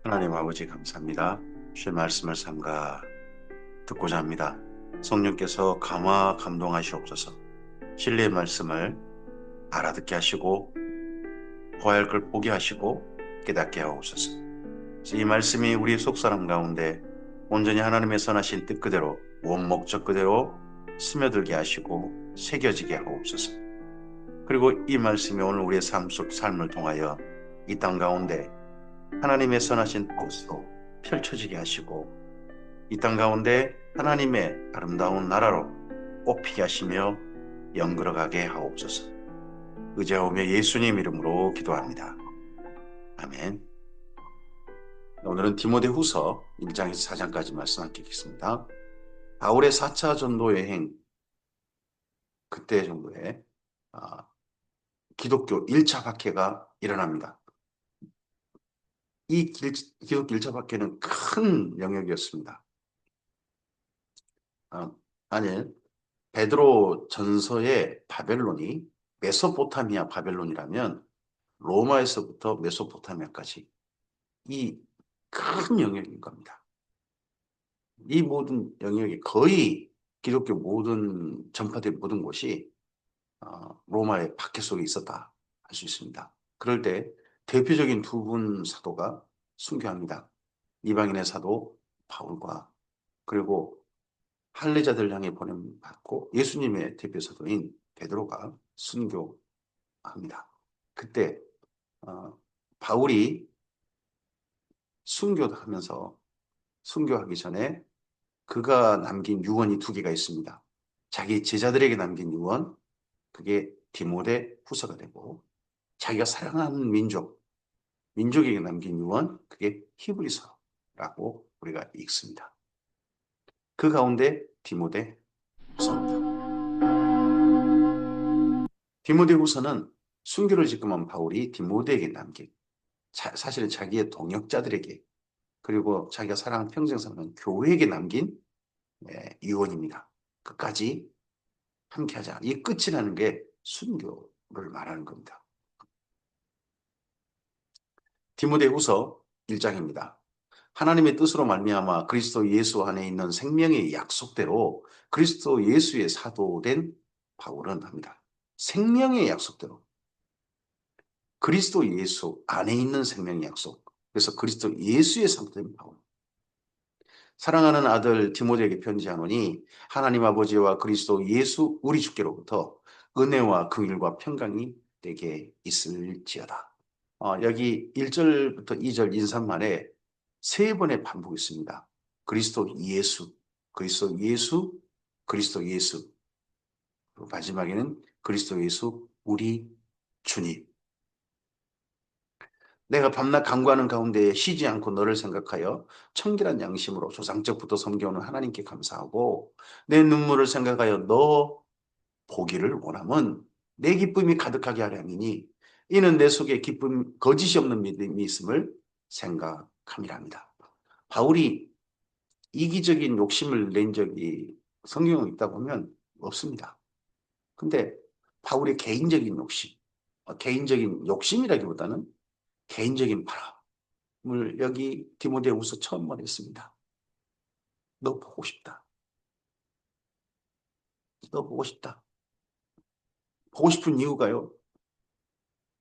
하나님 아버지 감사합니다. 주의 말씀을 삼가 듣고자 합니다. 성령께서 감화 감동하시옵소서. 진리의 말씀을 알아듣게 하시고 보아야 할 걸 보게 하시고 깨닫게 하옵소서. 그래서 이 말씀이 우리 속사람 가운데 온전히 하나님의 선하신 뜻 그대로 원 목적 그대로 스며들게 하시고 새겨지게 하옵소서. 그리고 이 말씀이 오늘 우리의 삶을 통하여 이 땅 가운데 하나님의 선하신 뜻으로 펼쳐지게 하시고 이 땅 가운데 하나님의 아름다운 나라로 꽃피게 하시며 연걸어가게 하옵소서. 의지하오며 예수님 이름으로 기도합니다. 아멘. 오늘은 디모데후서 1장에서 4장까지 말씀 함께 읽겠습니다. 바울의 4차 전도 여행 그때 정도에 기독교 1차 박해가 일어납니다. 이 기독교 1차 박해는 큰 영역이었습니다. 아니, 베드로 전서의 바벨론이 메소포타미아 바벨론이라면 로마에서부터 메소포타미아까지 이 큰 영역인 겁니다. 이 모든 영역이 거의 기독교 모든 전파된 모든 곳이 로마의 박해 속에 있었다 할 수 있습니다. 그럴 때 대표적인 두 분 사도가 순교합니다. 이방인의 사도 바울과 그리고 할례자들 향해 보냄 받고 예수님의 대표 사도인 베드로가 순교합니다. 그때 바울이 순교하기 전에 그가 남긴 유언이 두 개가 있습니다. 자기 제자들에게 남긴 유언, 그게 디모데 후서가 되고 자기가 사랑하는 민족에게 남긴 유언, 그게 히브리서라고 우리가 읽습니다. 그 가운데 디모데 후서입니다. 디모데 후서는 순교를 직감한 바울이 디모데에게 남긴 사실은 자기의 동역자들에게 그리고 자기가 사랑하는 평생 사랑하는 교회에게 남긴 유언입니다. 끝까지 함께하자. 이 끝이라는 게 순교를 말하는 겁니다. 디모데후서 1장입니다. 하나님의 뜻으로 말미암아 그리스도 예수 안에 있는 생명의 약속대로 그리스도 예수의 사도된 바울은 합니다. 생명의 약속대로 그리스도 예수 안에 있는 생명의 약속. 그래서 그리스도 예수의 사도된 바울. 사랑하는 아들 디모데에게 편지하노니 하나님 아버지와 그리스도 예수 우리 주께로부터 은혜와 긍휼과 평강이 내게 있을지어다. 여기 1절부터 2절 인사말에 세 번의 반복이 있습니다. 그리스도 예수, 그리스도 예수, 그리스도 예수. 마지막에는 그리스도 예수 우리 주님. 내가 밤낮 간구하는 가운데 쉬지 않고 너를 생각하여 청결한 양심으로 조상적부터 섬겨오는 하나님께 감사하고 내 눈물을 생각하여 너 보기를 원함은 내 기쁨이 가득하게 하려 함이니 이는 내 속에 기쁨 거짓이 없는 믿음이 있음을 생각함이랍니다. 바울이 이기적인 욕심을 낸 적이 성경에 있다 보면 없습니다. 근데 바울의 개인적인 개인적인 욕심이라기보다는 개인적인 바람을 여기 디모데후서 처음 말했습니다. 너 보고 싶다. 너 보고 싶다. 보고 싶은 이유가요.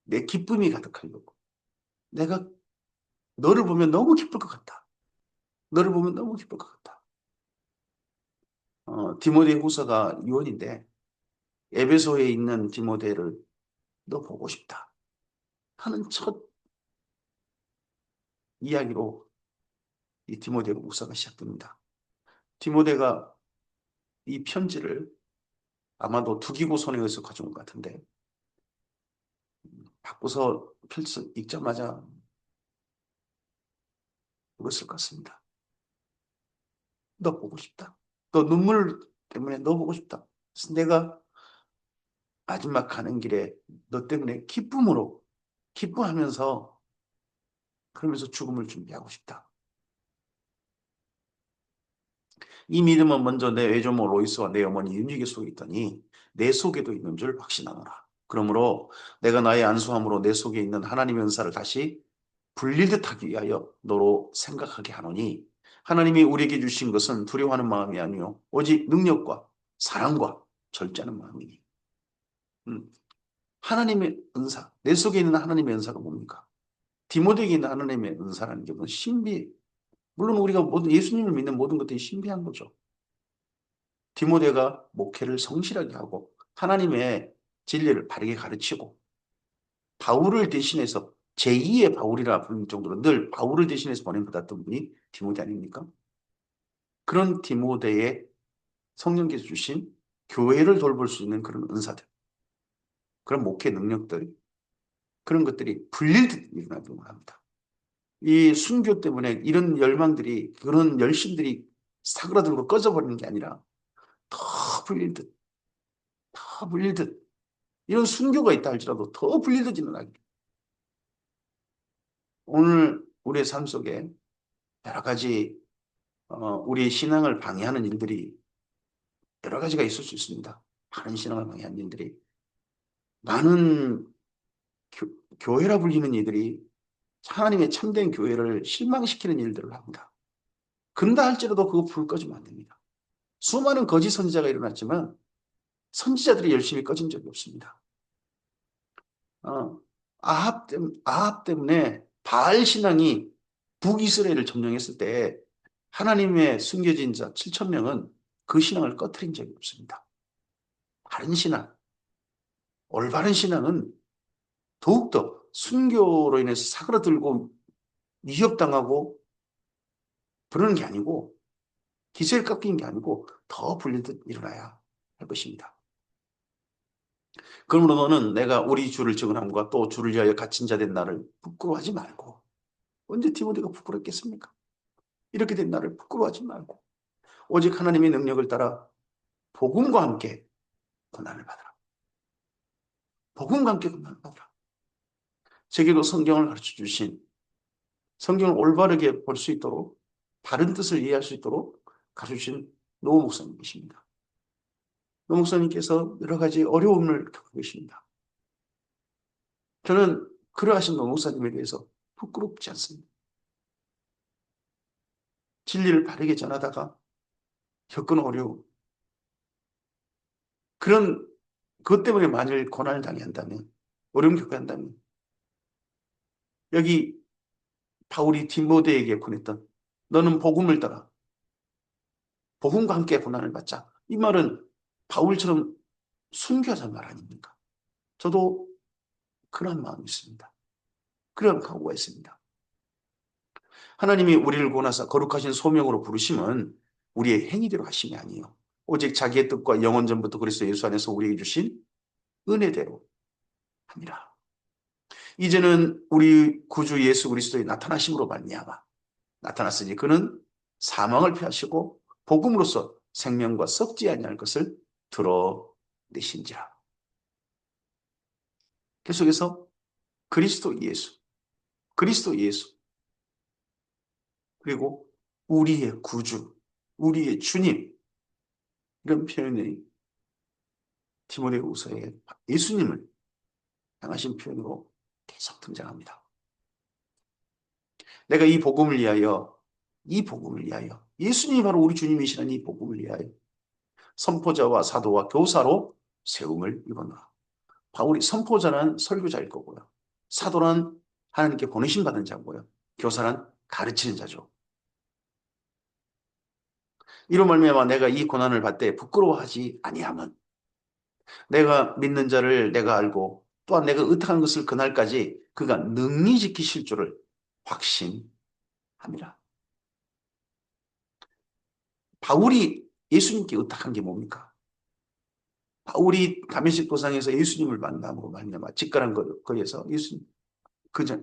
내 기쁨이 가득하려고. 내가 너를 보면 너무 기쁠 것 같다. 너를 보면 너무 기쁠 것 같다. 디모데후서가 유언인데 에베소에 있는 디모데를 너 보고 싶다 하는 첫 이야기로 이 디모데후서가 시작됩니다. 디모데가 이 편지를 아마도 두기고 손에 의해서 가져온 것 같은데 바꿔서 펼쳐 읽자마자 읽었을 것 같습니다. 너 보고 싶다. 너 눈물 때문에 너 보고 싶다. 그래서 내가 마지막 가는 길에 너 때문에 기뻐하면서 그러면서 죽음을 준비하고 싶다. 이 믿음은 먼저 내 외조모 로이스와 내 어머니 윤희계 속에 있더니 내 속에도 있는 줄 확신하노라. 그러므로 내가 나의 안수함으로 내 속에 있는 하나님의 은사를 다시 불리듯 하기 위하여 너로 생각하게 하노니 하나님이 우리에게 주신 것은 두려워하는 마음이 아니요 오직 능력과 사랑과 절제하는 마음이니. 음, 하나님의 은사, 내 속에 있는 하나님의 은사가 뭡니까? 디모데에게 있는 하나님의 은사라는 게 무슨 신비, 물론 우리가 모든 예수님을 믿는 모든 것들이 신비한 거죠. 디모데가 목회를 성실하게 하고 하나님의 진리를 바르게 가르치고 바울을 대신해서 제2의 바울이라 부를 정도로 늘 바울을 대신해서 보냄받았던 분이 디모데 아닙니까? 그런 디모데의 성령께서 주신 교회를 돌볼 수 있는 그런 은사들, 그런 목회 능력들, 그런 것들이 불릴듯 일어나는 겁니다. 이 순교 때문에 이런 열망들이, 그런 열심들이 사그라들고 꺼져버리는 게 아니라 더 불릴듯, 더 불릴듯, 이런 순교가 있다 할지라도 더 불릴듯 일어나기. 오늘 우리의 삶 속에 여러 가지 우리의 신앙을 방해하는 일들이 여러 가지가 있을 수 있습니다. 많은 신앙을 방해하는 일들이. 많은 교회라 불리는 이들이 하나님의 참된 교회를 실망시키는 일들을 합니다. 그런다 할지라도 그거 불 꺼지면 안 됩니다. 수많은 거짓 선지자가 일어났지만 선지자들이 열심히 꺼진 적이 없습니다. 아합 때문에 바알 신앙이 북이스라엘을 점령했을 때 하나님의 숨겨진 자 7천 명은 그 신앙을 꺼트린 적이 없습니다. 바른 신앙, 올바른 신앙은 더욱더 순교로 인해서 사그라들고 위협당하고 그러는 게 아니고 기세를 깎이는 게 아니고 더 불리듯 일어나야 할 것입니다. 그러므로 너는 내가 우리 주를 증언함과 또 주를 위하여 갇힌 자 된 나를 부끄러워하지 말고. 언제 디모데가 부끄럽겠습니까? 이렇게 된 나를 부끄러워하지 말고 오직 하나님의 능력을 따라 복음과 함께 고난을 받으라. 복음과 함께 고난을 받으라. 제게도 성경을 가르쳐 주신, 성경을 올바르게 볼 수 있도록, 바른 뜻을 이해할 수 있도록 가르쳐 주신 노 목사님이십니다. 노 목사님께서 여러 가지 어려움을 겪고 계십니다. 저는 그러하신 노 목사님에 대해서 부끄럽지 않습니다. 진리를 바르게 전하다가 겪은 어려움, 그런 그것 때문에 만일 고난을 당한다면, 어려움 겪어야 한다면, 여기 바울이 디모데에게 보냈던 너는 복음을 따라 복음과 함께 고난을 받자. 이 말은 바울처럼 순교하자는 말 아닙니까? 저도 그런 마음이 있습니다. 그런 각오가 있습니다. 하나님이 우리를 구원하사 거룩하신 소명으로 부르심은 우리의 행위대로 하심이 아니에요. 오직 자기의 뜻과 영원 전부터 그리스도 예수 안에서 우리에게 주신 은혜대로 합니다. 이제는 우리 구주 예수 그리스도의 나타나심으로 말미암아 나타났으니 그는 사망을 피하시고 복음으로써 생명과 썩지 아니할 것을 드러내신지라. 계속해서 그리스도 예수, 그리스도 예수, 그리고 우리의 구주, 우리의 주님, 이런 표현이 디모데후서에 예수님을 향하신 표현으로 계속 등장합니다. 내가 이 복음을 위하여, 예수님이 바로 우리 주님이시라는 이 복음을 위하여 선포자와 사도와 교사로 세움을 입었노라. 바울이 선포자는 설교자일 거고요. 사도는 하나님께 보내심 받은 자고요. 교사는 가르치는 자죠. 이로 말미암아 내가 이 고난을 받되 부끄러워하지 아니함은 내가 믿는 자를 내가 알고 또한 내가 의탁한 것을 그날까지 그가 능히 지키실 줄을 확신함이라. 바울이 예수님께 의탁한 게 뭡니까? 바울이 다메섹 도상에서 예수님을 만남으로 말미암아 직가란 거리에서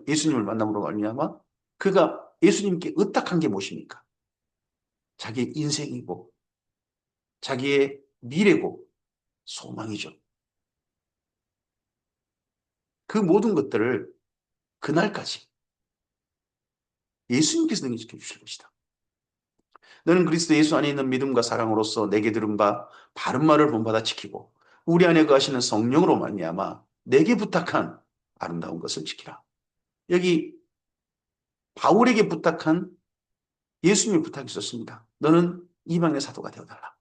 예수님을 만남으로 말미암아 그가 예수님께 의탁한 게 무엇입니까? 자기의 인생이고 자기의 미래고 소망이죠. 그 모든 것들을 그날까지 예수님께서 능히 지켜주실 것이다. 너는 그리스도 예수 안에 있는 믿음과 사랑으로서 내게 들은 바 바른 말을 본받아 지키고 우리 안에 거하시는 성령으로 말미암아 내게 부탁한 아름다운 것을 지키라. 여기 바울에게 부탁한 예수님의 부탁이 있었습니다. 너는 이방인의 사도가 되어달라.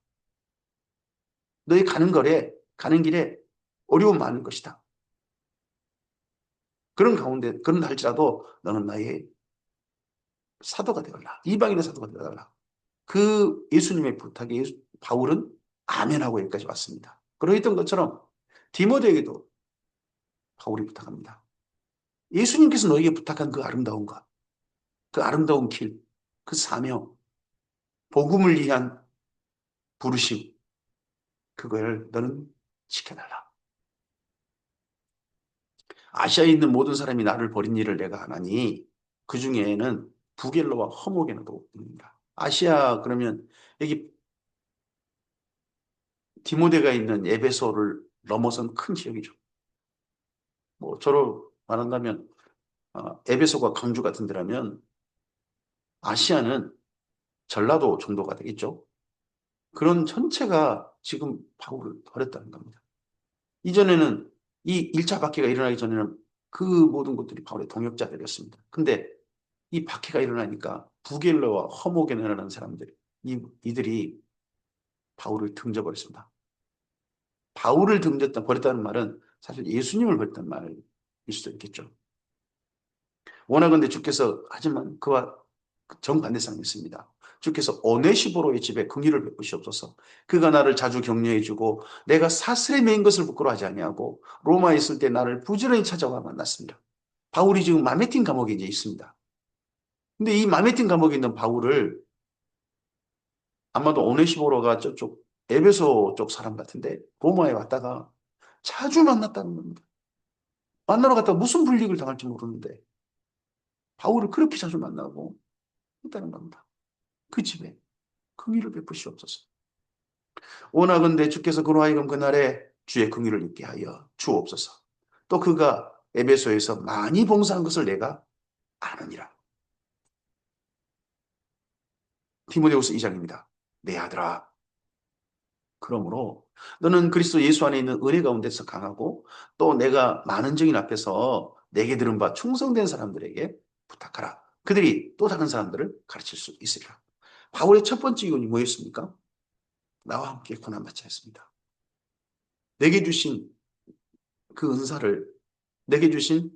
너희 가는 길에 어려움 많을 것이다. 그런 가운데, 그런 할지라도 너는 나의 사도가 되어달라. 이방인의 사도가 되어달라. 그 예수님의 부탁에 바울은 아멘하고 여기까지 왔습니다. 그러했던 것처럼 디모데에게도 바울이 부탁합니다. 예수님께서 너에게 부탁한 그 아름다운 것, 그 아름다운 길, 그 사명, 복음을 위한 부르심, 그걸 너는 지켜달라. 아시아에 있는 모든 사람이 나를 버린 일을 내가 안 하니 그 중에는 부겔로와 허모게노도 있습니다. 아시아 그러면 여기 디모데가 있는 에베소를 넘어선 큰 지역이죠. 뭐 저로 말한다면 에베소가 광주 같은 데라면 아시아는 전라도 정도가 되겠죠. 그런 전체가 지금 바울을 버렸다는 겁니다. 이전에는 이 1차 박해가 일어나기 전에는 그 모든 것들이 바울의 동역자들이었습니다. 근데 이 박해가 일어나니까 부겔러와 허모게노라는 사람들, 이들이 바울을 등져버렸습니다. 바울을 버렸다는 말은 사실 예수님을 버렸다는 말일 수도 있겠죠. 원하건대 주께서, 하지만 그와 정반대상이 있습니다. 주께서 오네시보로의 집에 긍휼을 베푸시옵소서. 그가 나를 자주 격려해주고 내가 사슬에 매인 것을 부끄러워하지 아니하고 로마에 있을 때 나를 부지런히 찾아와 만났습니다. 바울이 지금 마메틴 감옥에 이제 있습니다. 근데 이 마메틴 감옥에 있는 바울을 아마도 오네시보로가 저쪽 에베소 쪽 사람 같은데 로마에 왔다가 자주 만났다는 겁니다. 만나러 갔다가 무슨 불이익을 당할지 모르는데 바울을 그렇게 자주 만나고 있다는 겁니다. 그 집에 긍휼을 베푸시옵소서. 원하건대 주께서 그로 하여금 그날에 주의 긍휼을 입게 하여 주옵소서. 또 그가 에베소에서 많이 봉사한 것을 내가 아느니라. 디모데후서 2장입니다. 내 아들아, 그러므로 너는 그리스도 예수 안에 있는 은혜 가운데서 강하고 또 내가 많은 증인 앞에서 내게 들은 바 충성된 사람들에게 부탁하라. 그들이 또 다른 사람들을 가르칠 수 있으리라. 바울의 첫 번째 이유는 뭐였습니까? 나와 함께 고난받자 했습니다. 내게 주신 그 은사를, 내게 주신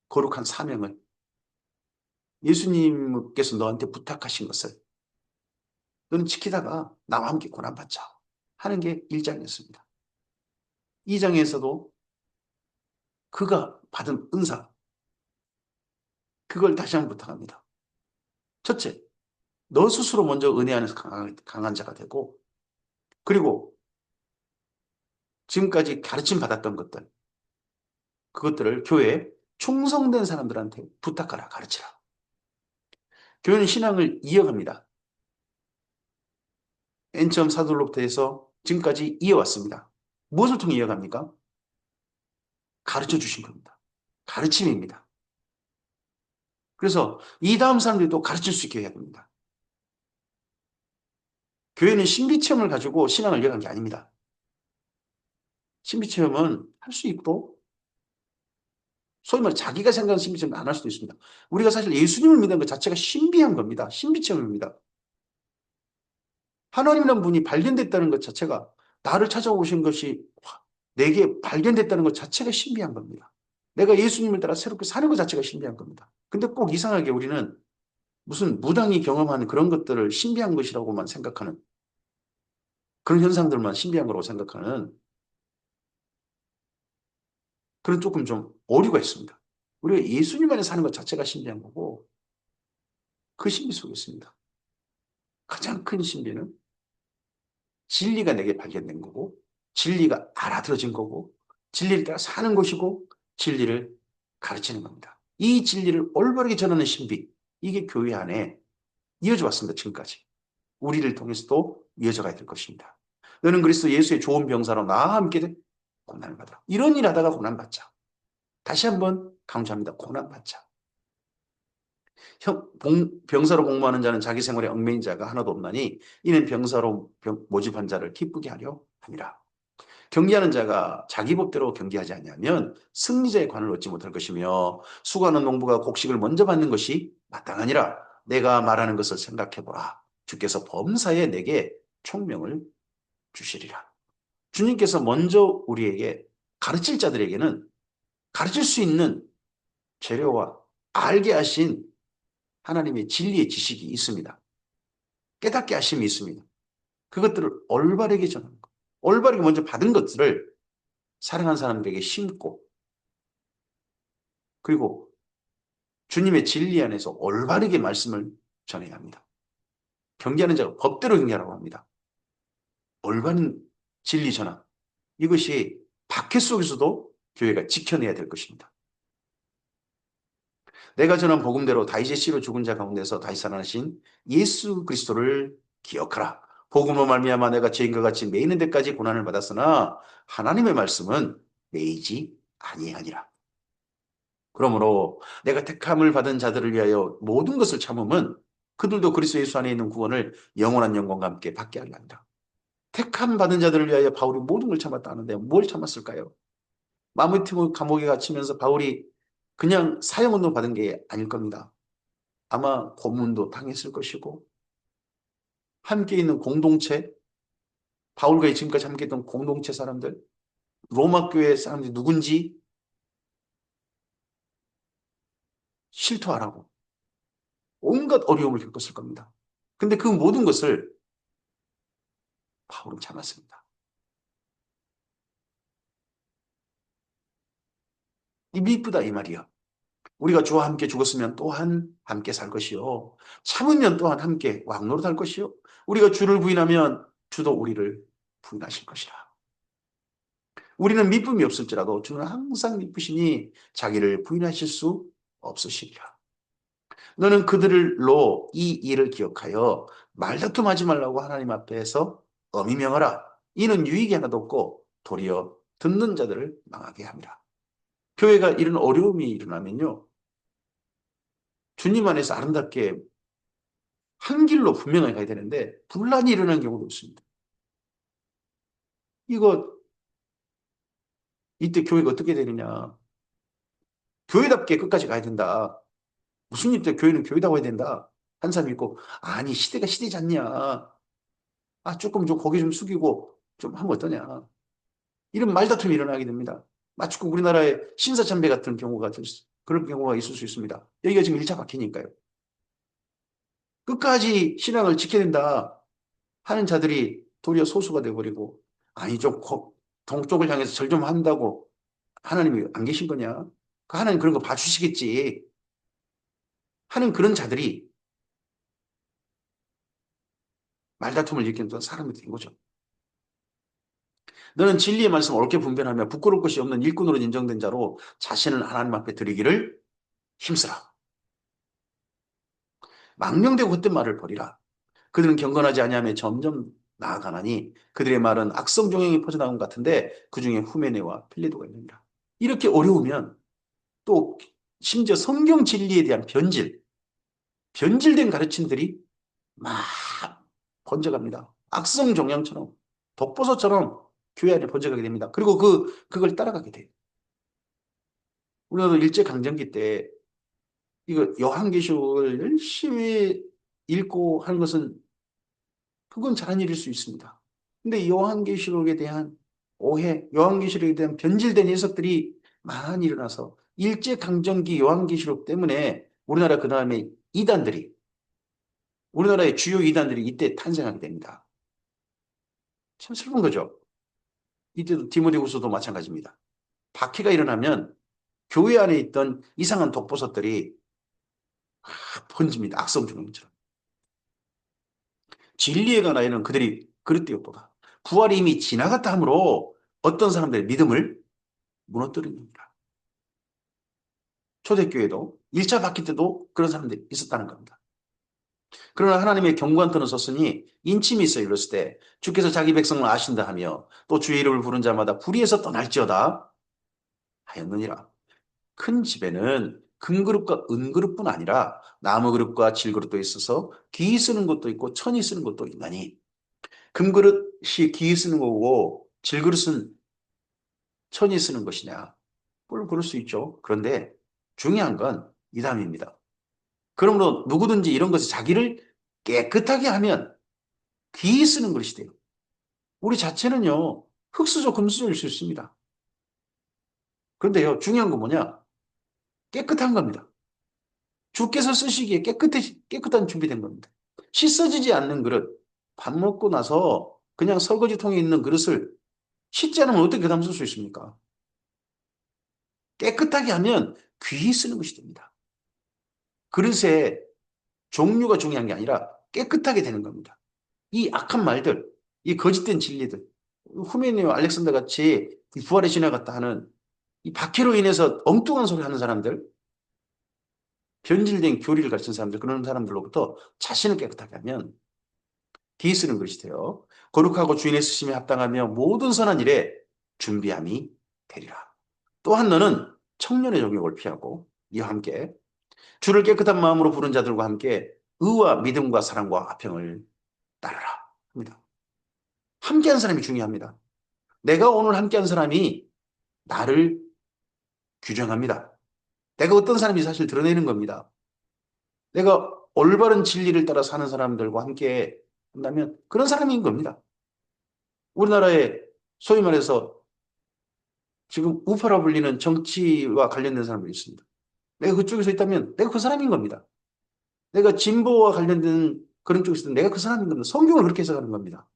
거룩한 사명을, 예수님께서 너한테 부탁하신 것을 너는 지키다가 나와 함께 고난받자 하는 게 1장이었습니다. 2장에서도 그가 받은 은사, 그걸 다시 한번 부탁합니다. 첫째, 너 스스로 먼저 은혜 안에서 강한 자가 되고, 그리고 지금까지 가르침 받았던 것들, 그것들을 교회에 충성된 사람들한테 부탁하라, 가르치라. 교회는 신앙을 이어갑니다. 맨 처음 사도로부터 해서 지금까지 이어왔습니다. 무엇을 통해 이어갑니까? 가르쳐 주신 겁니다. 가르침입니다. 그래서 이 다음 사람들이 또 가르칠 수 있게 해야 됩니다. 교회는 신비체험을 가지고 신앙을 이어간 게 아닙니다. 신비체험은 할 수 있고 소위 말해 자기가 생각하는 신비체험은 안 할 수도 있습니다. 우리가 사실 예수님을 믿는 것 자체가 신비한 겁니다. 신비체험입니다. 하나님이라는 분이 발견됐다는 것 자체가 나를 찾아오신 것이 내게 발견됐다는 것 자체가 신비한 겁니다. 내가 예수님을 따라 새롭게 사는 것 자체가 신비한 겁니다. 근데 꼭 이상하게 우리는 무슨 무당이 경험하는 그런 것들을 신비한 것이라고만 생각하는 그런 현상들만 신비한 거라고 생각하는 그런 조금 좀 오류가 있습니다. 우리가 예수님 안에 사는 것 자체가 신비한 거고 그 신비 속에 있습니다. 가장 큰 신비는 진리가 내게 발견된 거고 진리가 알아들어진 거고 진리를 따라 사는 것이고 진리를 가르치는 겁니다. 이 진리를 올바르게 전하는 신비, 이게 교회 안에 이어져 왔습니다. 지금까지. 우리를 통해서도 이어져가야 될 것입니다. 너는 그리스도 예수의 좋은 병사로 나와 함께 고난을 받으라. 이런 일 하다가 고난받자. 다시 한번 강조합니다. 고난받자. 병사로 복무하는 자는 자기 생활에 얽매인 자가 하나도 없나니 이는 병사로 모집한 자를 기쁘게 하려 함이라. 경계하는 자가 자기 법대로 경계하지 아니하면 승리자의 관을 얻지 못할 것이며 수고하는 농부가 곡식을 먼저 받는 것이 마땅하니라. 내가 말하는 것을 생각해보라. 주께서 범사에 내게 총명을 주시리라. 주님께서 먼저 우리에게 가르칠 자들에게는 가르칠 수 있는 재료와 알게 하신 하나님의 진리의 지식이 있습니다. 깨닫게 하심이 있습니다. 그것들을 올바르게 전하는 것. 올바르게 먼저 받은 것들을 사랑하는 사람들에게 심고 그리고 주님의 진리 안에서 올바르게 말씀을 전해야 합니다. 경계하는 자가 법대로 경계하라고 합니다. 올바른 진리 전환. 이것이 박해 속에서도 교회가 지켜내야 될 것입니다. 내가 전한 복음대로 다윗의 씨로 죽은 자 가운데서 다시 살아나신 예수 그리스도를 기억하라. 복음으로 말미암아 내가 죄인과 같이 매이는 데까지 고난을 받았으나 하나님의 말씀은 매이지 아니하니라. 그러므로 내가 택함을 받은 자들을 위하여 모든 것을 참음은 그들도 그리스도 예수 안에 있는 구원을 영원한 영광과 함께 받게 하려 합니다. 택함 받은 자들을 위하여 바울이 모든 걸 참았다 하는데 뭘 참았을까요? 마무리티모 감옥에 갇히면서 바울이 그냥 사형운동 받은 게 아닐 겁니다. 아마 고문도 당했을 것이고 함께 있는 공동체, 바울과 지금까지 함께 있던 공동체 사람들, 로마 교회 사람들이 누군지 실토하라고 온갖 어려움을 겪었을 겁니다. 근데 그 모든 것을 바울은 참았습니다. 이 미쁘다 이 말이야. 우리가 주와 함께 죽었으면 또한 함께 살 것이요. 참으면 또한 함께 왕노릇할 것이요. 우리가 주를 부인하면 주도 우리를 부인하실 것이라. 우리는 미쁨이 없을지라도 주는 항상 미쁘시니 자기를 부인하실 수 없으시리라. 너는 그들로 이 일을 기억하여 말다툼하지 말라고 하나님 앞에서 엄히 명하라. 이는 유익이 하나도 없고 도리어 듣는 자들을 망하게 합니다. 교회가 이런 어려움이 일어나면요. 주님 안에서 아름답게 한 길로 분명하게 가야 되는데 분란이 일어나는 경우도 있습니다. 이거 이때 교회가 어떻게 되느냐. 교회답게 끝까지 가야 된다. 무슨 일 때 교회는 교회다고 해야 된다. 한 사람이 있고 아니 시대가 시대지 않냐. 아 조금 좀 고개 좀 숙이고 좀 하면 어떠냐. 이런 말다툼이 일어나게 됩니다. 마치 우리나라의 신사참배 같은 경우가 그런 경우가 있을 수 있습니다. 여기가 지금 1차 박해니까요. 끝까지 신앙을 지켜야 된다 하는 자들이 도리어 소수가 돼버리고 아니 좀 동쪽을 향해서 절 좀 한다고 하나님이 안 계신 거냐? 하나님 그런 거 봐주시겠지 하는 그런 자들이 말다툼을 일으키는 사람이 된 거죠. 너는 진리의 말씀을 옳게 분별하며 부끄러울 것이 없는 일꾼으로 인정된 자로 자신을 하나님 앞에 드리기를 힘쓰라. 망령되고 헛된 말을 버리라. 그들은 경건하지 아니하며 점점 나아가나니 그들의 말은 악성 종양이 퍼져나온 것 같은데 그중에 후메네와 필레도가 있느니라. 이렇게 어려우면 또 심지어 성경 진리에 대한 변질된 가르침들이 막 번져갑니다. 악성 종양처럼 독보소처럼 교회 안에 번져가게 됩니다. 그리고 그걸 따라가게 돼요. 우리나라도 일제강점기 때 이거 요한계시록을 열심히 읽고 하는 것은 그건 잘한 일일 수 있습니다. 근데 요한계시록에 대한 오해, 요한계시록에 대한 변질된 해석들이 많이 일어나서 일제강점기 요한계시록 때문에 우리나라 그 다음에 우리나라의 주요 이단들이 이때 탄생하게 됩니다. 참 슬픈 거죠. 이때도 디모데후서도 마찬가지입니다. 박해가 일어나면 교회 안에 있던 이상한 독보석들이 번집니다. 악성종처럼. 진리에 관하여는 그들이 그릇되었도다. 부활이 이미 지나갔다 하므로 어떤 사람들의 믿음을 무너뜨린 겁니다. 초대교회도 1차 바퀴 때도 그런 사람들이 있었다는 겁니다. 그러나 하나님의 경고한 터는 섰으니 인침이 있어 이랬을 때 주께서 자기 백성을 아신다 하며 또 주의 이름을 부른 자마다 불의에서 떠날지어다 하였느니라. 큰 집에는 금그릇과 은그릇뿐 아니라 나무그릇과 질그릇도 있어서 귀 쓰는 것도 있고 천이 쓰는 것도 있나니 금그릇이 귀 쓰는 거고 질그릇은 천이 쓰는 것이냐? 물론 그럴 수 있죠. 그런데 중요한 건 이 다음입니다. 그러므로 누구든지 이런 것을 자기를 깨끗하게 하면 귀히 쓰는 것이 돼요. 우리 자체는요, 흙수저, 금수저일 수 있습니다. 그런데요, 중요한 건 뭐냐? 깨끗한 겁니다. 주께서 쓰시기에 깨끗한 준비된 겁니다. 씻어지지 않는 그릇, 밥 먹고 나서 그냥 설거지통에 있는 그릇을 씻지 않으면 어떻게 그 다음 쓸 수 있습니까? 깨끗하게 하면 귀히 쓰는 것이 됩니다. 그릇의 종류가 중요한 게 아니라 깨끗하게 되는 겁니다. 이 악한 말들, 이 거짓된 진리들, 후메니오, 알렉산더 같이 부활의 신화 같다 하는 이 박해로 인해서 엉뚱한 소리 하는 사람들, 변질된 교리를 가르치는 사람들, 그런 사람들로부터 자신을 깨끗하게 하면 뒤 쓰는 것이 돼요. 거룩하고 주인의 쓰심에 합당하며 모든 선한 일에 준비함이 되리라. 또한 너는 청년의 정욕을 피하고 이와 함께 주를 깨끗한 마음으로 부른 자들과 함께 의와 믿음과 사랑과 화평을 따르라 합니다. 함께한 사람이 중요합니다. 내가 오늘 함께한 사람이 나를 규정합니다. 내가 어떤 사람이 사실 드러내는 겁니다. 내가 올바른 진리를 따라 사는 사람들과 함께 한다면 그런 사람인 겁니다. 우리나라에 소위 말해서 지금 우파라 불리는 정치와 관련된 사람들이 있습니다. 내가 그쪽에 서 있다면 내가 그 사람인 겁니다. 내가 진보와 관련된 그런 쪽에 있으면 내가 그 사람인 겁니다. 성경을 그렇게 해석하는 겁니다.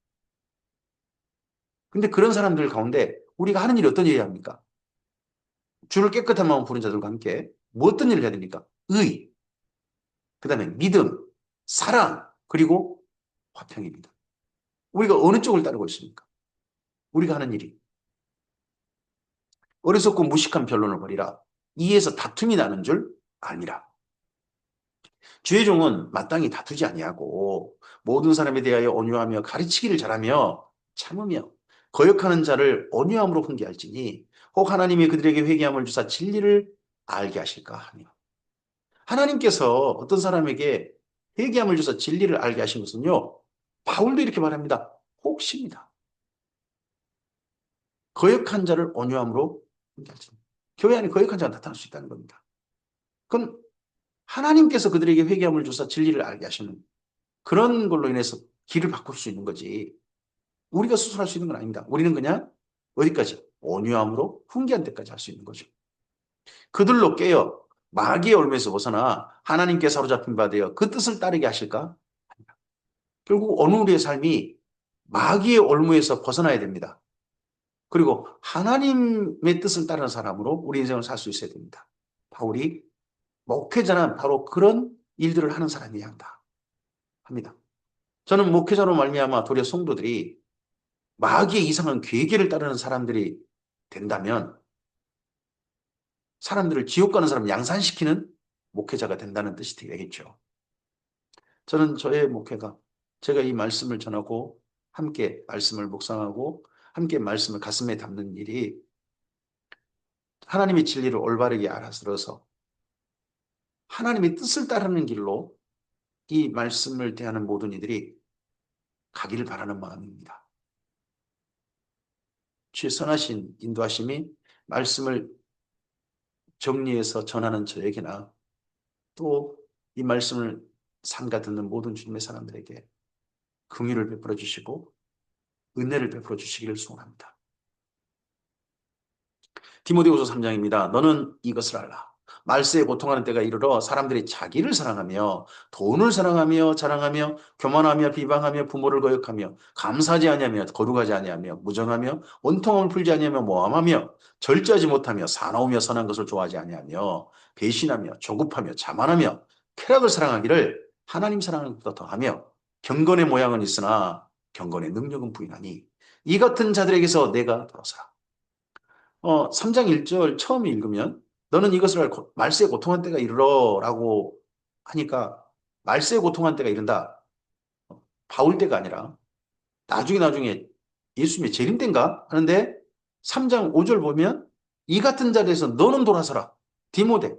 근데 그런 사람들 가운데 우리가 하는 일이 어떤 일이야 합니까? 주를 깨끗한 마음 부른 자들과 함께 뭐 어떤 일을 해야 됩니까? 의, 그 다음에 믿음, 사랑, 그리고 화평입니다. 우리가 어느 쪽을 따르고 있습니까? 우리가 하는 일이. 어리석고 무식한 변론을 벌이라. 이에서 다툼이 나는 줄 아니라. 주의 종은 마땅히 다투지 아니하고 모든 사람에 대하여 온유하며 가르치기를 잘하며 참으며 거역하는 자를 온유함으로 훈계할지니 혹 하나님이 그들에게 회개함을 주사 진리를 알게 하실까 하며 하나님께서 어떤 사람에게 회개함을 주사 진리를 알게 하신 것은요 바울도 이렇게 말합니다. 혹시입니다. 거역한 자를 온유함으로 훈계할지니 교회 안에 거역한 자가 나타날 수 있다는 겁니다. 그건 하나님께서 그들에게 회개함을 주사 진리를 알게 하시는 그런 걸로 인해서 길을 바꿀 수 있는 거지. 우리가 스스로 할 수 있는 건 아닙니다. 우리는 그냥 어디까지? 온유함으로 훈계한 때까지 할 수 있는 거죠. 그들로 깨어 마귀의 올무에서 벗어나 하나님께 사로잡힌 바 되어 그 뜻을 따르게 하실까? 결국 어느 우리의 삶이 마귀의 올무에서 벗어나야 됩니다. 그리고 하나님의 뜻을 따르는 사람으로 우리 인생을 살 수 있어야 됩니다. 바울이 목회자는 바로 그런 일들을 하는 사람이어야 한다 합니다. 저는 목회자로 말미암아 도리어 성도들이 마귀의 이상한 괴계를 따르는 사람들이 된다면 사람들을 지옥 가는 사람 양산시키는 목회자가 된다는 뜻이 되겠죠. 저는 저의 목회가 제가 이 말씀을 전하고 함께 말씀을 묵상하고 함께 말씀을 가슴에 담는 일이 하나님의 진리를 올바르게 알아들어서 하나님의 뜻을 따르는 길로 이 말씀을 대하는 모든 이들이 가기를 바라는 마음입니다. 주의 선하신 인도하심이 말씀을 정리해서 전하는 저에게나 또 이 말씀을 삼가 듣는 모든 주님의 사람들에게 긍휼을 베풀어 주시고 은혜를 베풀어 주시기를 소원합니다. 디모데후서 3장입니다. 너는 이것을 알라. 말세에 고통하는 때가 이르러 사람들이 자기를 사랑하며 돈을 사랑하며 자랑하며 교만하며 비방하며 부모를 거역하며 감사하지 아니하며 거룩하지 아니하며 무정하며 원통함을 풀지 아니하며 모함하며 절제하지 못하며 사나우며 선한 것을 좋아하지 아니하며 배신하며 조급하며 자만하며 쾌락을 사랑하기를 하나님 사랑하는 것보다 더하며 경건의 모양은 있으나 경건의 능력은 부인하니 이 같은 자들에게서 내가 돌아서라. 3장 1절 처음 읽으면 너는 이것을 알고 말세에 고통한 때가 이르러 라고 하니까 말세에 고통한 때가 이른다. 바울 때가 아니라 나중에 예수님의 재림 때인가 하는데 3장 5절 보면 이 같은 자리에서 너는 돌아서라. 디모데.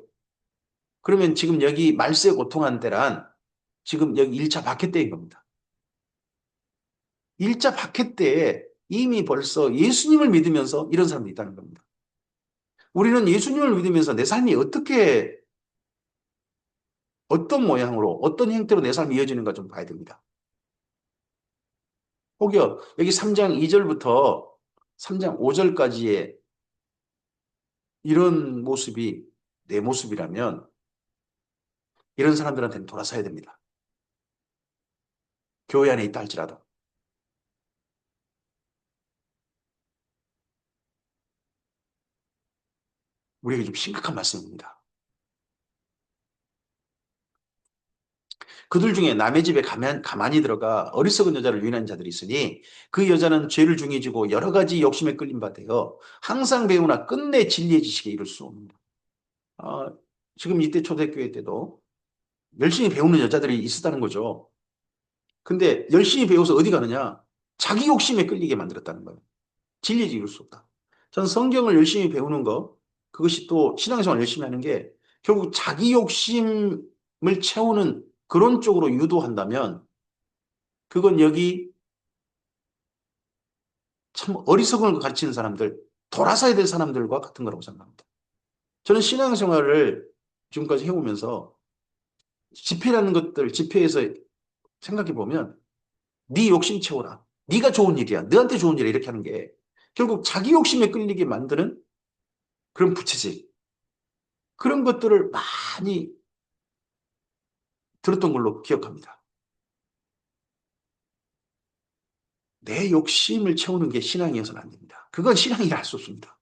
그러면 지금 여기 말세에 고통한 때란 지금 여기 1차 박해 때인 겁니다. 1차 박해 때에 이미 벌써 예수님을 믿으면서 이런 사람들이 있다는 겁니다. 우리는 예수님을 믿으면서 내 삶이 어떤 모양으로, 어떤 형태로 내 삶이 이어지는가 좀 봐야 됩니다. 혹여 여기 3장 2절부터 3장 5절까지의 이런 모습이 내 모습이라면 이런 사람들한테는 돌아서야 됩니다. 교회 안에 있다 할지라도. 우리에게 좀 심각한 말씀입니다. 그들 중에 남의 집에 가만히 들어가 어리석은 여자를 유인한 자들이 있으니 그 여자는 죄를 중에 지고 여러 가지 욕심에 끌린 바 되어 항상 배우나 끝내 진리의 지식에 이를 수 없는 아, 지금 이때 초대교회 때도 열심히 배우는 여자들이 있었다는 거죠. 근데 열심히 배워서 어디 가느냐? 자기 욕심에 끌리게 만들었다는 거예요. 진리에 이룰 수 없다. 전 성경을 열심히 배우는 거, 그것이 또 신앙생활 열심히 하는 게 결국 자기 욕심을 채우는 그런 쪽으로 유도한다면 그건 여기 참 어리석은 걸 가르치는 사람들, 돌아서야 될 사람들과 같은 거라고 생각합니다. 저는 신앙생활을 지금까지 해오면서 집회라는 것들, 집회에서 생각해 보면 네 욕심 채워라. 네가 좋은 일이야. 너한테 좋은 일이야. 이렇게 하는 게 결국 자기 욕심에 끌리게 만드는 그런 부채질. 그런 것들을 많이 들었던 걸로 기억합니다. 내 욕심을 채우는 게 신앙이어서는 안 됩니다. 그건 신앙이라 할 수 없습니다.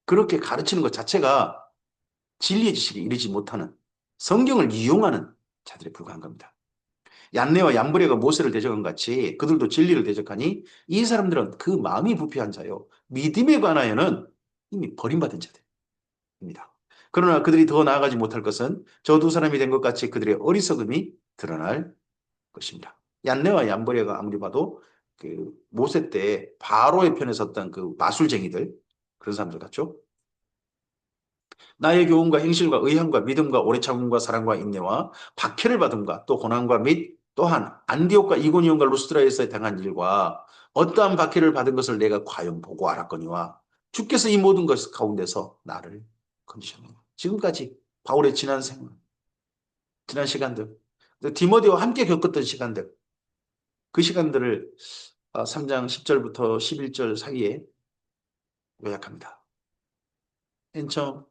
그렇게 가르치는 것 자체가 진리의 지식에 이르지 못하는 성경을 이용하는 자들에 불과한 겁니다. 얀네와 얀브레가 모세를 대적한 같이 그들도 진리를 대적하니 이 사람들은 그 마음이 부패한 자요. 믿음에 관하여는 이미 버림받은 자들입니다. 그러나 그들이 더 나아가지 못할 것은 저 두 사람이 된 것 같이 그들의 어리석음이 드러날 것입니다. 얀네와 얀브레가 아무리 봐도 그 모세 때 바로의 편에 섰던 그 마술쟁이들 그런 사람들 같죠? 나의 교훈과 행실과 의향과 믿음과 오래 참음과 사랑과 인내와 박해를 받음과 또 고난과 및 또한 안디옥과 이고니온과 루스드라에서 당한 일과 어떠한 박해를 받은 것을 내가 과연 보고 알았거니와 주께서 이 모든 것 가운데서 나를 건지셨느냐. 지금까지 바울의 지난 생활, 지난 시간들, 디모데와 함께 겪었던 시간들, 그 시간들을 3장 10절부터 11절 사이에 요약합니다. 맨 처음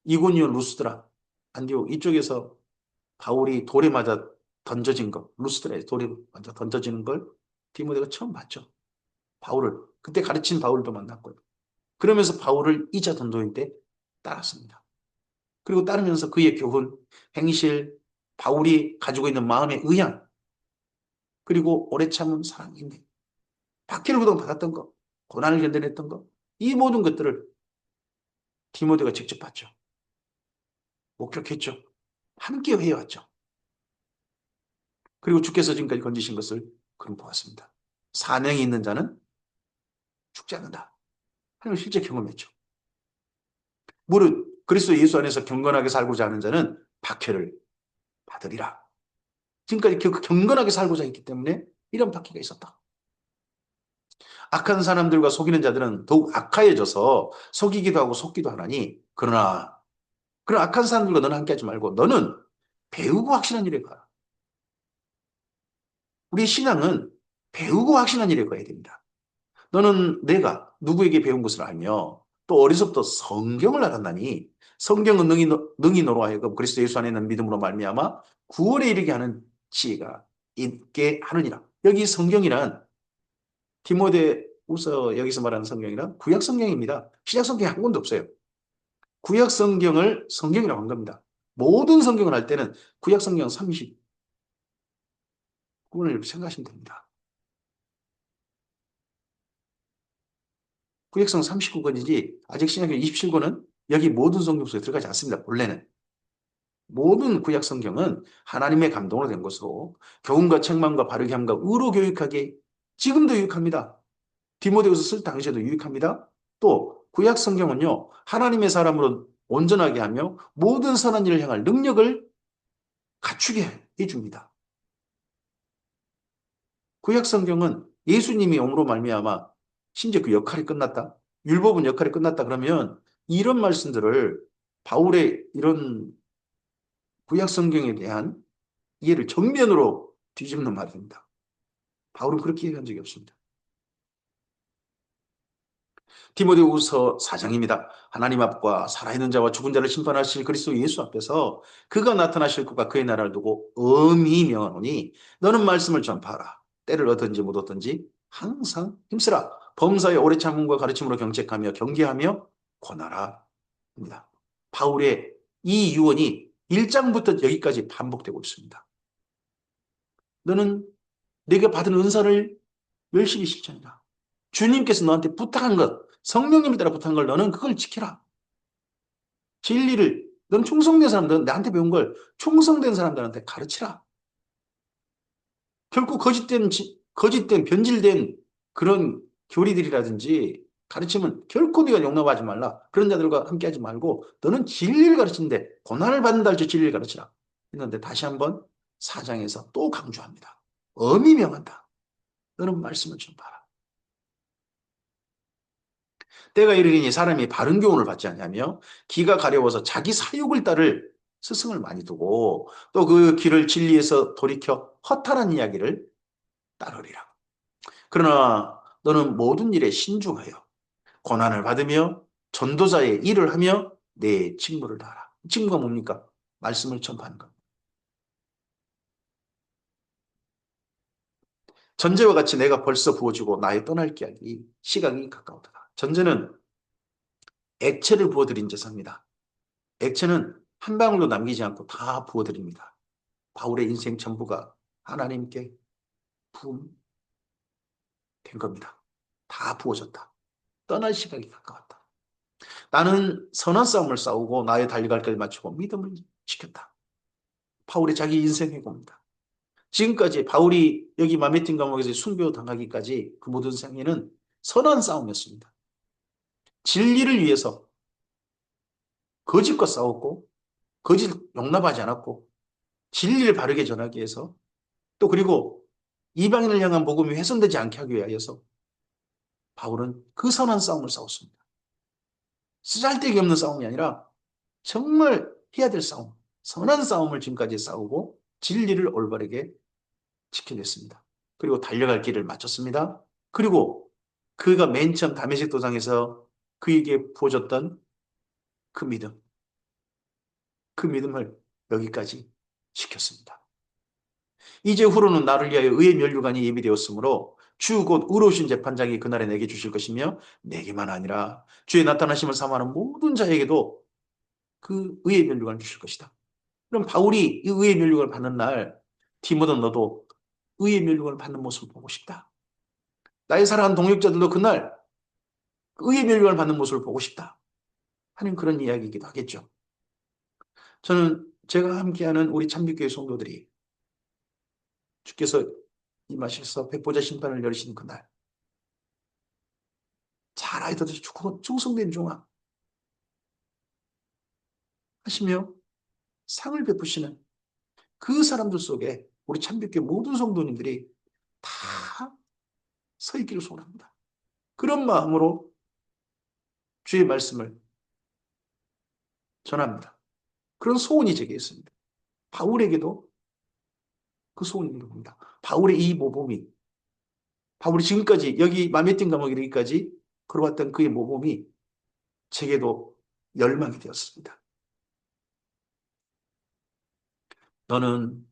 이고니온 루스드라 안디옥 이쪽에서 바울이 돌에 맞아 던져진 것, 루스드라에 돌에 맞아 던져지는 걸 디모데가 처음 봤죠. 바울을 그때 가르친 바울도 만났고요. 그러면서 바울을 이자 전도인 때 따랐습니다. 그리고 따르면서 그의 교훈, 행실, 바울이 가지고 있는 마음의 의향, 그리고 오래 참은 사랑인데 박해를 그동안 받았던 것, 고난을 견뎌냈던 것, 이 모든 것들을 디모데가 직접 봤죠. 목격했죠. 함께 회해왔죠. 그리고 주께서 지금까지 건지신 것을 그럼 보았습니다. 사명이 있는 자는 죽지 않는다. 하는 걸 실제 경험했죠. 무릇 그리스도 예수 안에서 경건하게 살고자 하는 자는 박해를 받으리라. 지금까지 경건하게 살고자 했기 때문에 이런 박해가 있었다. 악한 사람들과 속이는 자들은 더욱 악하여져서 속이기도 하고 속기도 하나니 그러나 그런 악한 사람들과 너는 함께하지 말고 너는 배우고 확신한 일에 가라. 우리 신앙은 배우고 확신한 일에 가야 됩니다. 너는 내가 누구에게 배운 것을 알며 또 어려서부터 성경을 알았나니 성경은 능히 너로 하여금 그리스도 예수 안에 있는 믿음으로 말미암아 구원에 이르게 하는 지혜가 있게 하느니라. 여기 성경이란 디모데후서 여기서 말하는 성경이란 구약 성경입니다. 신약 성경이 한 권도 없어요. 구약 성경을 성경이라고 한 겁니다. 모든 성경을 할 때는 구약 성경 39권을 생각하시면 됩니다. 구약성 39권이지 아직 신약의 27권은 여기 모든 성경 속에 들어가지 않습니다. 본래는. 모든 구약 성경은 하나님의 감동으로 된 것으로 교훈과 책망과 바르게 함과 의로 교육하게 지금도 유익합니다. 디모데후서 쓸 당시에도 유익합니다. 또 구약 성경은요. 하나님의 사람으로 온전하게 하며 모든 선한 일을 향할 능력을 갖추게 해줍니다. 구약 성경은 예수님이 옴으로 말미암아 심지어 그 역할이 끝났다. 율법은 역할이 끝났다 그러면 이런 말씀들을 바울의 이런 구약 성경에 대한 이해를 정면으로 뒤집는 말입니다. 바울은 그렇게 얘기한 적이 없습니다. 디모데후서 4장입니다. 하나님 앞과 살아있는 자와 죽은 자를 심판하실 그리스도 예수 앞에서 그가 나타나실 것과 그의 나라를 두고 엄히 명하노니 너는 말씀을 전파하라. 때를 얻든지 못 얻든지 항상 힘쓰라. 범사의 오래 참음과 가르침으로 경책하며 경계하며 권하라. 입니다. 바울의 이 유언이 1장부터 여기까지 반복되고 있습니다. 너는 내가 받은 은사를 열심히 실천해라. 주님께서 너한테 부탁한 것, 성령님에 따라 부탁한 걸 너는 그걸 지켜라. 진리를, 넌 충성된 사람들은 나한테 배운 걸 충성된 사람들한테 가르치라. 결코 거짓된, 변질된 그런 교리들이라든지 가르치면 결코 네가 용납하지 말라. 그런 자들과 함께하지 말고 너는 진리를 가르치는데 고난을 받는다 할지 진리를 가르치라. 했는데 다시 한번 사장에서 또 강조합니다. 엄히 명한다. 너는 말씀을 전파하라. 때가 이르리니 사람이 바른 교훈을 받지 않냐며 기가 가려워서 자기 사욕을 따를 스승을 많이 두고 또 그 길을 진리에서 돌이켜 허탄한 이야기를 따르리라. 그러나 너는 모든 일에 신중하여 고난을 받으며 전도자의 일을 하며 내 직무를 다하라. 직무가 뭡니까? 말씀을 전파하는 것. 전제와 같이 내가 벌써 부어주고 나의 떠날 시각이 가까우다. 전제는 액체를 부어드린 제사입니다. 액체는 한 방울도 남기지 않고 다 부어드립니다. 바울의 인생 전부가 하나님께 부은 겁니다. 다 부어졌다. 떠날 시각이 가까웠다. 나는 선한 싸움을 싸우고 나의 달려갈 길을 마치고 믿음을 지켰다. 바울의 자기 인생 회고입니다. 지금까지 바울이 여기 마메틴 감옥에서 순교당하기까지 그 모든 생애는 선한 싸움이었습니다. 진리를 위해서 거짓과 싸웠고 거짓 용납하지 않았고 진리를 바르게 전하기 위해서 또 그리고 이방인을 향한 복음이 훼손되지 않게 하기 위하여서 바울은 그 선한 싸움을 싸웠습니다. 쓰잘데기 없는 싸움이 아니라 정말 해야 될 싸움, 선한 싸움을 지금까지 싸우고 진리를 올바르게 지켜냈습니다. 그리고 달려갈 길을 마쳤습니다. 그리고 그가 맨 처음 다메섹 도상에서 그에게 부어줬던 그 믿음, 그 믿음을 여기까지 지켰습니다. 이제 후로는 나를 위하여 의의 면류관이 예비되었으므로 주 곧 의로우신 재판장이 그날에 내게 주실 것이며 내게만 아니라 주의 나타나심을 사모하는 모든 자에게도 그 의의 면류관을 주실 것이다. 그럼 바울이 이 의의 면류관을 받는 날 디모데 너도 의의 면류관을 받는 모습을 보고 싶다. 나의 사랑하는 동역자들도 그날 의의 면류관을 받는 모습을 보고 싶다 하는 그런 이야기이기도 하겠죠. 저는 제가 함께하는 우리 참빛교회 성도들이 주께서 임하셔서 백보자 심판을 열으신 그날 잘 알듯이 충성된 종아 하시며 상을 베푸시는 그 사람들 속에 우리 참빛교회 모든 성도님들이 다 서 있기를 소원합니다. 그런 마음으로 주의 말씀을 전합니다. 그런 소원이 제게 있습니다. 바울에게도 그 소원이 있는 겁니다. 바울의 이 모범이 바울이 지금까지 여기 마메틴 감옥에 이르기까지 걸어왔던 그의 모범이 제게도 열망이 되었습니다. 너는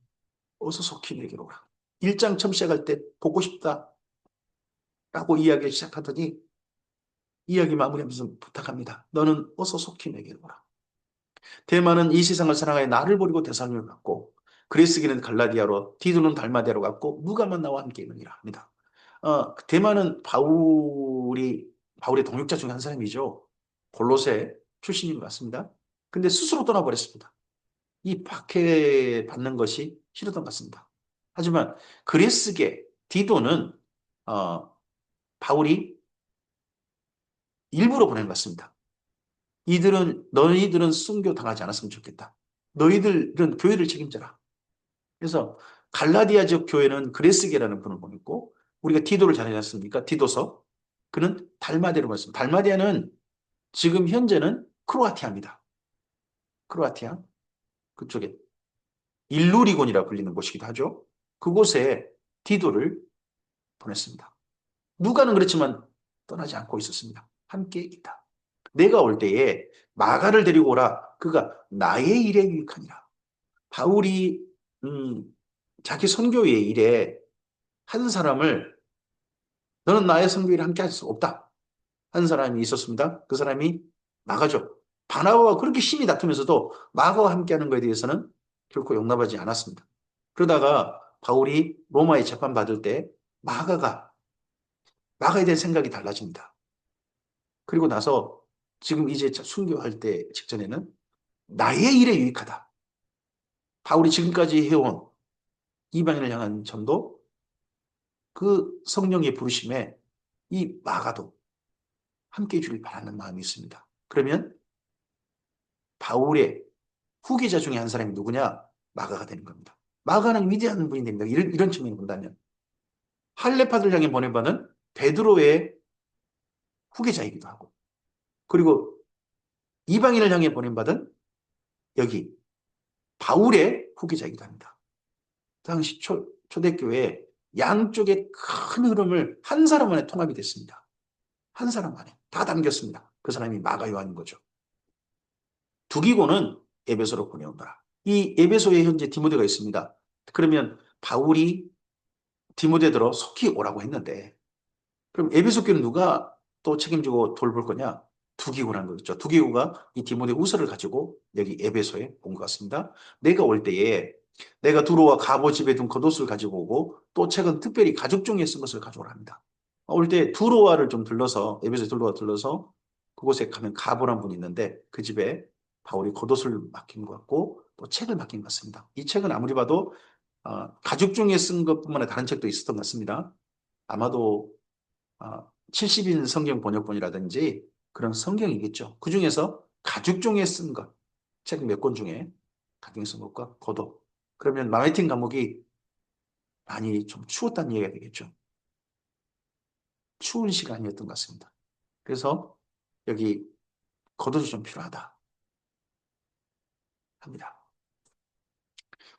어서 속히 내게로 오라. 1장 처음 시작할 때 보고 싶다 라고 이야기를 시작하더니 이야기 마무리하면서 부탁합니다. 너는 어서 속히 내게로 오라. 대만은 이 세상을 사랑하여 나를 버리고 대살림을 받고 그리스기는 갈라디아로 디도는 달마디아로 갔고 누가만 나와 함께 있느니라 합니다. 대만은 바울의 동역자 중에 한 사람이죠. 골로새 출신인 것 같습니다. 근데 스스로 떠나버렸습니다. 이 박해받는 것이 싫었던 것 같습니다. 하지만 그리스계 디도는 바울이 일부러 보낸 것 같습니다. 너희들은 순교 당하지 않았으면 좋겠다. 너희들은 교회를 책임져라. 그래서 갈라디아 지역 교회는 그레스게라는 분을 보냈고 우리가 디도를 잘 하지 않습니까? 디도서. 그는 달마디아로 말씀. 달마디아는 지금 현재는 크로아티아입니다. 크로아티아 그쪽에 일루리곤이라 불리는 곳이기도 하죠. 그곳에 디도를 보냈습니다. 누가는 그렇지만 떠나지 않고 있었습니다. 함께 있다. 내가 올 때에 마가를 데리고 오라. 그가 나의 일에 유익하니라. 바울이 자기 선교의 일에 한 사람을 너는 나의 선교일에 함께 할 수 없다. 한 사람이 있었습니다. 그 사람이 마가죠. 바나바와 그렇게 힘이 다투면서도 마가와 함께하는 것에 대해서는 결코 용납하지 않았습니다. 그러다가 바울이 로마에 재판받을 때 마가가 마가에 대한 생각이 달라집니다. 그리고 나서 지금 이제 순교할 때 직전에는 나의 일에 유익하다. 바울이 지금까지 해온 이방인을 향한 전도 그 성령의 부르심에 이 마가도 함께 해주길 바라는 마음이 있습니다. 그러면 바울의 후계자 중에 한 사람이 누구냐? 마가가 되는 겁니다. 마가는 위대한 분이 됩니다. 이런 측면을 본다면. 할례파들 향해 보내받은 베드로의 후계자이기도 하고 그리고 이방인을 향해 보내받은 여기 바울의 후계자이기도 합니다. 당시 초대교회 양쪽의 큰 흐름을 한 사람 안에 통합이 됐습니다. 한 사람 안에 다 담겼습니다. 그 사람이 마가 요한인 거죠. 두기고는 에베소로 보내온다. 이 에베소에 현재 디모데가 있습니다. 그러면 바울이 디모데들어 속히 오라고 했는데 그럼 에베소 교회는 누가 또 책임지고 돌볼 거냐? 두기고라는 거겠죠. 두기고가 이 디모데 후서를 가지고 여기 에베소에 온 것 같습니다. 내가 올 때에 내가 두로와 가보 집에 둔 겉옷을 가지고 오고 또 책은 특별히 가죽 종이에 쓴 것을 가져오라 합니다. 올 때 두로와를 좀 들러서 에베소 두로와 들러서 그곳에 가면 가보란 분이 있는데 그 집에 바울이 겉옷을 맡긴 것 같고 또 책을 맡긴 것 같습니다. 이 책은 아무리 봐도 가죽 종이에 쓴 것뿐만 아니라 다른 책도 있었던 것 같습니다. 아마도 70인 성경 번역본이라든지 그런 성경이겠죠. 그 중에서 가죽종이에 쓴 것, 책 몇 권 중에 가죽종이에 쓴 것과 겉옷. 그러면 마메틴 감옥이 많이 좀 추웠다는 얘기가 되겠죠. 추운 시간이었던 것 같습니다. 그래서 여기 겉옷이 좀 필요하다 합니다.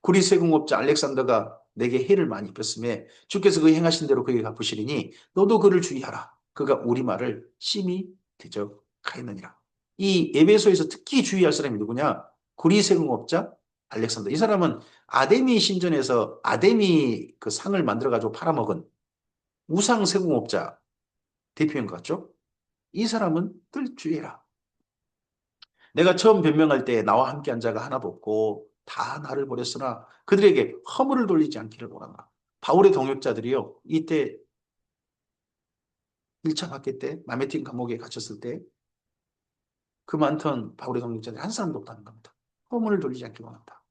구리스 공업자 알렉산더가 내게 해를 많이 입혔음에 주께서 그 행하신 대로 그에게 갚으시리니 너도 그를 주의하라. 그가 우리 말을 심히 대적하였느니라. 이 에베소에서 특히 주의할 사람이 누구냐? 구리스 공업자 알렉산더. 이 사람은 아데미 신전에서 아데미 그 상을 만들어 가지고 팔아먹은 우상 세공업자 대표인 것 같죠? 이 사람은 늘 주의해라. 내가 처음 변명할 때 나와 함께 한 자가 하나도 없고 다 나를 버렸으나 그들에게 허물을 돌리지 않기를 원한다. 바울의 동역자들이요. 이때 1차 박해 때 마메틴 감옥에 갇혔을 때 그 많던 바울의 동역자들이 한 사람도 없다는 겁니다. 허물을 돌리지 않기를 원한다.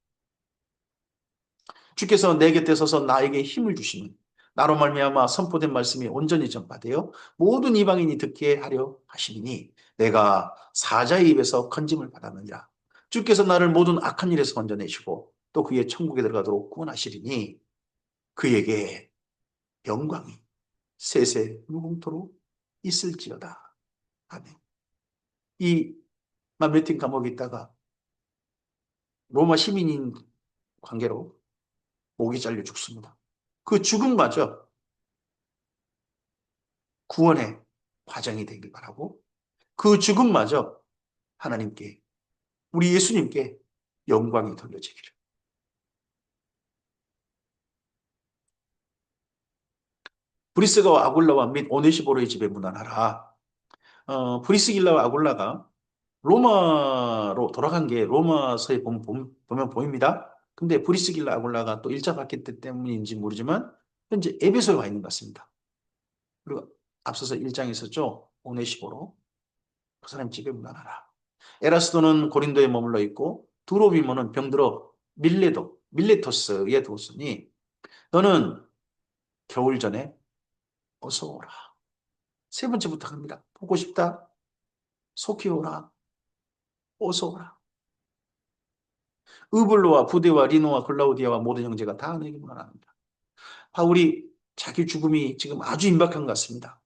주께서 내 곁에 서서 나에게 힘을 주시는 나로 말미암아 선포된 말씀이 온전히 전파되어 모든 이방인이 듣게 하려 하시니 내가 사자의 입에서 건짐을 받았느니라. 주께서 나를 모든 악한 일에서 건져내시고 또 그의 천국에 들어가도록 구원하시리니 그에게 영광이 세세 무궁토록 있을지어다. 아멘. 이 마메틴 감옥에 있다가 로마 시민인 관계로 목이 잘려 죽습니다. 그 죽음마저 구원의 과정이 되길 바라고 그 죽음마저 하나님께 우리 예수님께 영광이 돌려지기를. 브리스가와 아굴라와 및 오네시보로의 집에 문안하라. 브리스길라와 아굴라가 로마로 돌아간 게 로마서에 보면 보입니다. 근데 브리스길라 아굴라가 또 1차 박해 때 때문인지 모르지만 현재 에베소에 와 있는 것 같습니다. 그리고 앞서서 1장에 있었죠. 오네시보로. 그 사람 집에 문안하라. 에라스도는 고린도에 머물러 있고 두로비모는 병들어 밀레토스에 두었으니 너는 겨울 전에 어서 오라. 세 번째 부탁합니다. 보고 싶다. 속히 오라. 어서 오라. 으블로와 부데와 리노와 글라우디아와 모든 형제가 다 내게 문안합니다. 바울이 자기 죽음이 지금 아주 임박한 것 같습니다.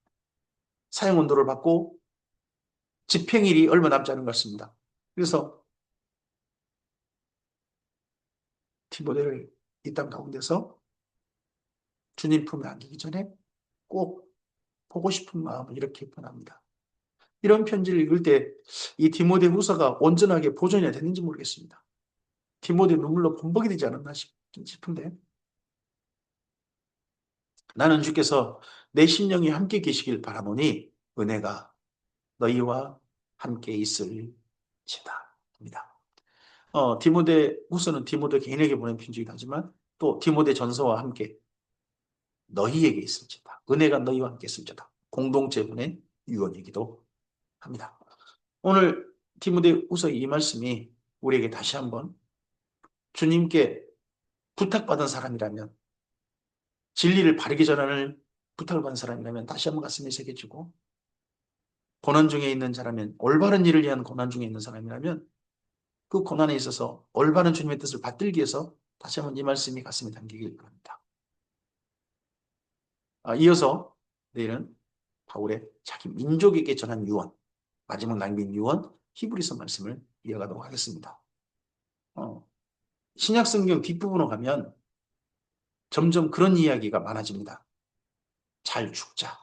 사형 온도를 받고 집행일이 얼마 남지 않은 것 같습니다. 그래서 디모데를 이 땅 가운데서 주님 품에 안기기 전에 꼭 보고 싶은 마음을 이렇게 표현합니다. 이런 편지를 읽을 때 이 디모데 후서가 온전하게 보존이 됐는지 모르겠습니다. 디모데 눈물로 범벅이 되지 않았나 싶은데, 나는 주께서 내 심령이 함께 계시길 바라노니 은혜가 너희와 함께 있을지다. 입니다. 디모데 후서는 디모데 개인에게 보낸 편지이긴 하지만 또 디모데 전서와 함께 너희에게 있을지다. 은혜가 너희와 함께 있을지다. 공동체 보낸 유언이기도 합니다. 오늘 디모데 후서 이 말씀이 우리에게 다시 한번 주님께 부탁받은 사람이라면, 진리를 바르게 전하는 부탁을 받은 사람이라면 다시 한번 가슴에 새겨지고, 고난 중에 있는 자라면, 올바른 일을 위한 고난 중에 있는 사람이라면 그 고난에 있어서 올바른 주님의 뜻을 받들기 위해서 다시 한번 이 말씀이 가슴에 담기길 바랍니다. 이어서 내일은 바울의 자기 민족에게 전한 유언, 마지막 남긴 유언 히브리서 말씀을 이어가도록 하겠습니다. 신약성경 뒷부분으로 가면 점점 그런 이야기가 많아집니다. 잘 죽자.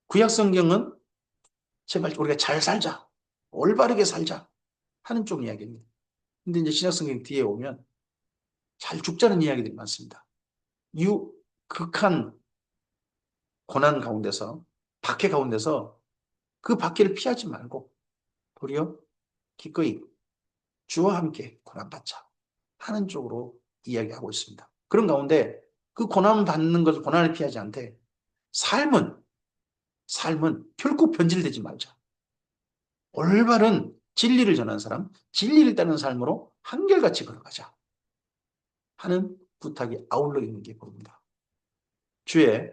구약성경은 제발 우리가 잘 살자, 올바르게 살자 하는 쪽 이야기입니다. 근데 이제 신약성경 뒤에 오면 잘 죽자는 이야기들이 많습니다. 극한 고난 가운데서, 박해 가운데서 그 박해를 피하지 말고 도리어 기꺼이 주와 함께 고난받자 하는 쪽으로 이야기하고 있습니다. 그런 가운데 그 고난 받는 것을, 고난을 피하지 않되 삶은 결코 변질되지 말자. 올바른 진리를 전하는 사람, 진리를 따르는 삶으로 한결같이 걸어가자 하는 부탁이 아울러 있는 게 보입니다. 주의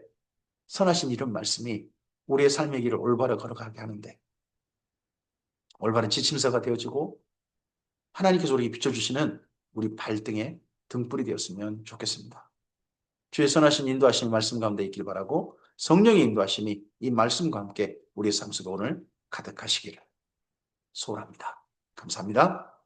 선하신 이런 말씀이 우리의 삶의 길을 올바로 걸어가게 하는데 올바른 지침서가 되어지고 하나님께서 우리에게 비춰주시는 우리 발등에 등불이 되었으면 좋겠습니다. 주의 선하신 인도하신 말씀 가운데 있길 바라고, 성령의 인도하심이 이 말씀과 함께 우리의 삶 속에 오늘 가득하시기를 소원합니다. 감사합니다.